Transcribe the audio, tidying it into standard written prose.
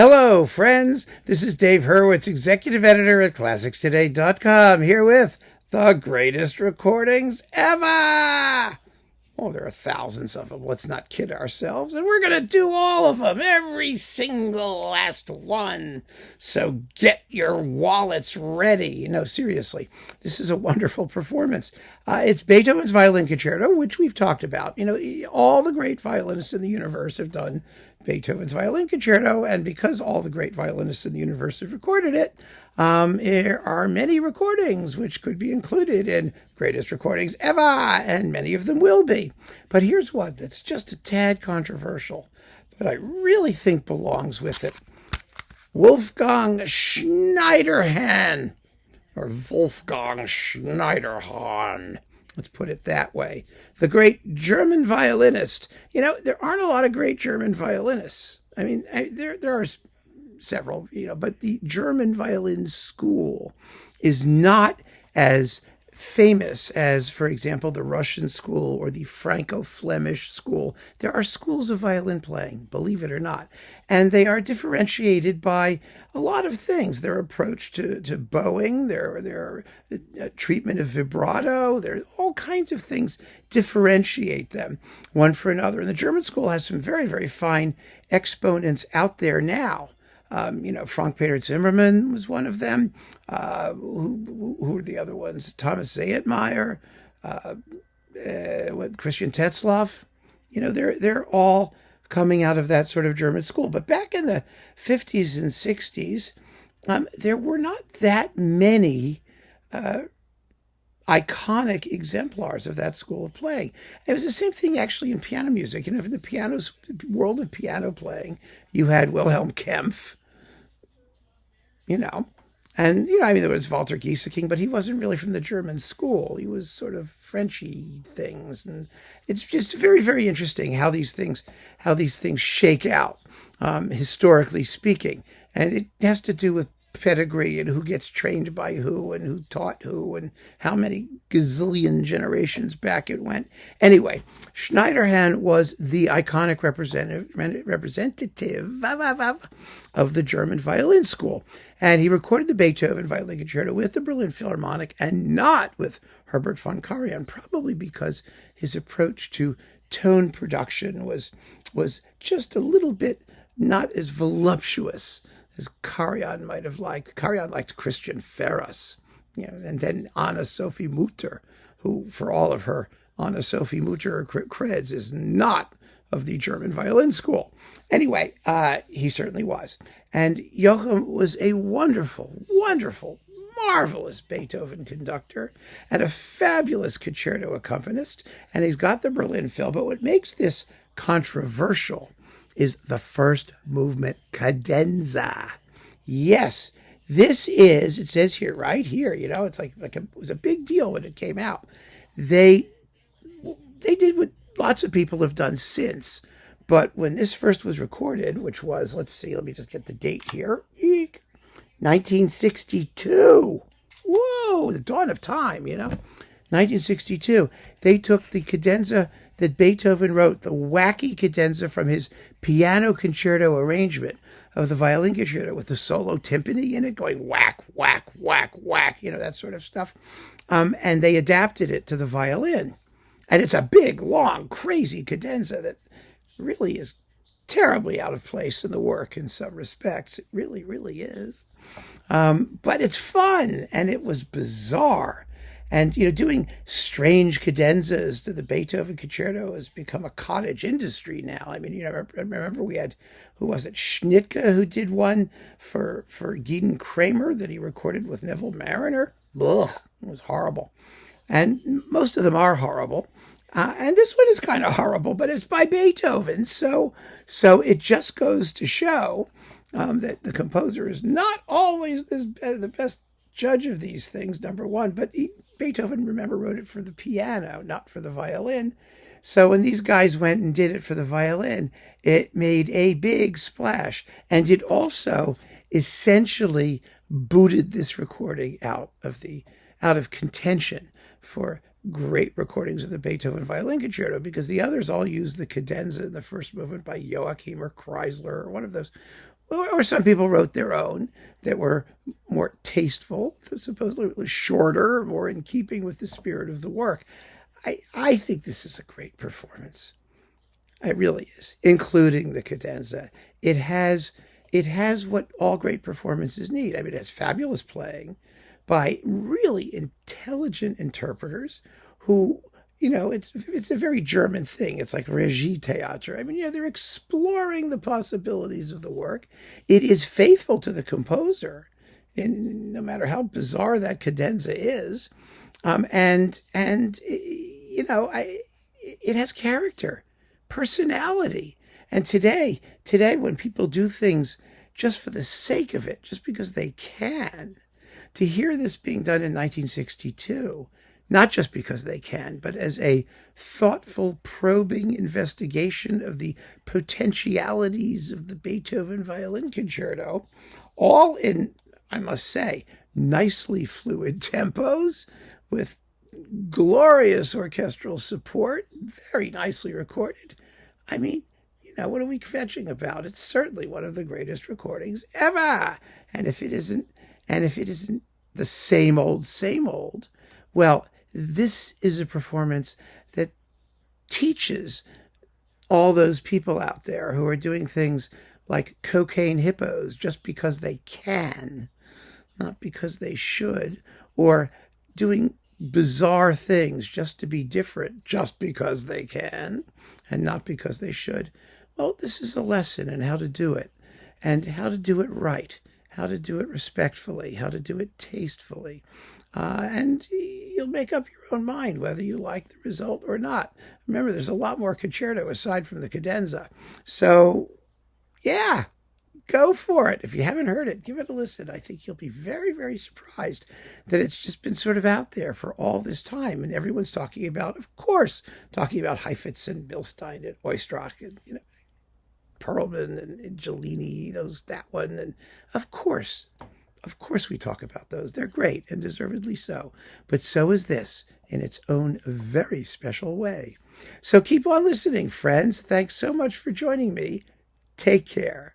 Hello, friends. This is Dave Hurwitz, executive editor at ClassicsToday.com, here with the greatest recordings ever. Oh, there are thousands of them. Let's not kid ourselves. And we're going to do all of them, every single last one. So get your wallets ready. No, seriously, this is a wonderful performance. It's Beethoven's Violin Concerto, which we've talked about. You know, all the great violinists in the universe have done Beethoven's Violin Concerto, and because all the great violinists in the universe have recorded it, there are many recordings which could be included in Greatest Recordings Ever, and many of them will be. But here's one that's just a tad controversial, but I really think belongs with it. Wolfgang Schneiderhan, or Wolfgang Schneiderhan. Let's put it that way. The great German violinist. You know, there aren't a lot of great German violinists. I mean, there are several, but the German violin school is not as famous as, for example, the Russian school or the Franco-Flemish school. There are schools of violin playing, believe it or not, and they are differentiated by a lot of things. Their approach to bowing, their treatment of vibrato, there all kinds of things differentiate them one for another. And the German school has some very, very fine exponents out there now. Frank Peter Zimmermann was one of them. Who were the other ones? Thomas Zayetmeyer, Christian Tetzlaff. They're all coming out of that sort of German school. But back in the 50s and 60s, there were not that many iconic exemplars of that school of playing. It was the same thing actually in piano music. In the world of piano playing, you had Wilhelm Kempff. There was Walter Gieseking, but he wasn't really from the German school. He was sort of Frenchy things, and it's just very, very interesting how these things shake out, historically speaking, and it has to do with pedigree and who gets trained by who and who taught who and how many gazillion generations back it went. Anyway, Schneiderhan was the iconic representative of the German violin school. And he recorded the Beethoven Violin Concerto with the Berlin Philharmonic and not with Herbert von Karajan, probably because his approach to tone production was just a little bit not as voluptuous as Karajan might have liked. Karajan liked Christian Ferras, and then Anna Sophie Mutter, who, for all of her Anna Sophie Mutter creds, is not of the German violin school. Anyway, he certainly was. And Jochum was a wonderful, wonderful, marvelous Beethoven conductor and a fabulous concerto accompanist. And he's got the Berlin Phil. But what makes this controversial is the first movement cadenza. Yes, this is, it says here, right here, it's it was a big deal when it came out. They did what lots of people have done since, but when this first was recorded, which was, let me just get the date here, 1962. Whoa, the dawn of time, 1962. They took the cadenza that Beethoven wrote, the wacky cadenza from his piano concerto arrangement of the violin concerto with the solo timpani in it, going whack, whack, whack, whack, that sort of stuff. And they adapted it to the violin. And it's a big, long, crazy cadenza that really is terribly out of place in the work in some respects. It really, really is. But it's fun, and it was bizarre. And, doing strange cadenzas to the Beethoven Concerto has become a cottage industry now. I mean, remember we had, who was it, Schnittke, who did one for Gideon Kramer that he recorded with Neville Mariner? Ugh, it was horrible. And most of them are horrible. And this one is kind of horrible, but it's by Beethoven. So it just goes to show that the composer is not always the best judge of these things, number one, but Beethoven, remember, wrote it for the piano, not for the violin. So when these guys went and did it for the violin, it made a big splash. And it also essentially booted this recording out of contention for great recordings of the Beethoven Violin Concerto, because the others all used the cadenza in the first movement by Joachim or Kreisler or one of those or some people wrote their own that were more tasteful, supposedly shorter, more in keeping with the spirit of the work. I think this is a great performance. It really is, including the cadenza. It has what all great performances need. I mean, it has fabulous playing by really intelligent interpreters who, it's a very German thing. It's like Regie Theater. I mean, they're exploring the possibilities of the work. It is faithful to the composer, and no matter how bizarre that cadenza is, it has character, personality. And today, when people do things just for the sake of it, just because they can, to hear this being done in 1962, not just because they can, but as a thoughtful, probing investigation of the potentialities of the Beethoven Violin Concerto, all in, I must say, nicely fluid tempos with glorious orchestral support, very nicely recorded. I mean, what are we fetching about? It's certainly one of the greatest recordings ever. And if it isn't the same old, well, this is a performance that teaches all those people out there who are doing things like cocaine hippos just because they can, not because they should, or doing bizarre things just to be different just because they can and not because they should. Well, this is a lesson in how to do it, and how to do it right, how to do it respectfully, how to do it tastefully. And you'll make up your own mind whether you like the result or not. Remember, there's a lot more concerto aside from the cadenza. So, yeah, go for it. If you haven't heard it, give it a listen. I think you'll be very, very surprised that it's just been sort of out there for all this time. And everyone's talking about, of course, Heifetz and Milstein and Oistrakh and, Perlman and Giulini, that one. And of course we talk about those. They're great, and deservedly so. But so is this, in its own very special way. So keep on listening, friends. Thanks so much for joining me. Take care.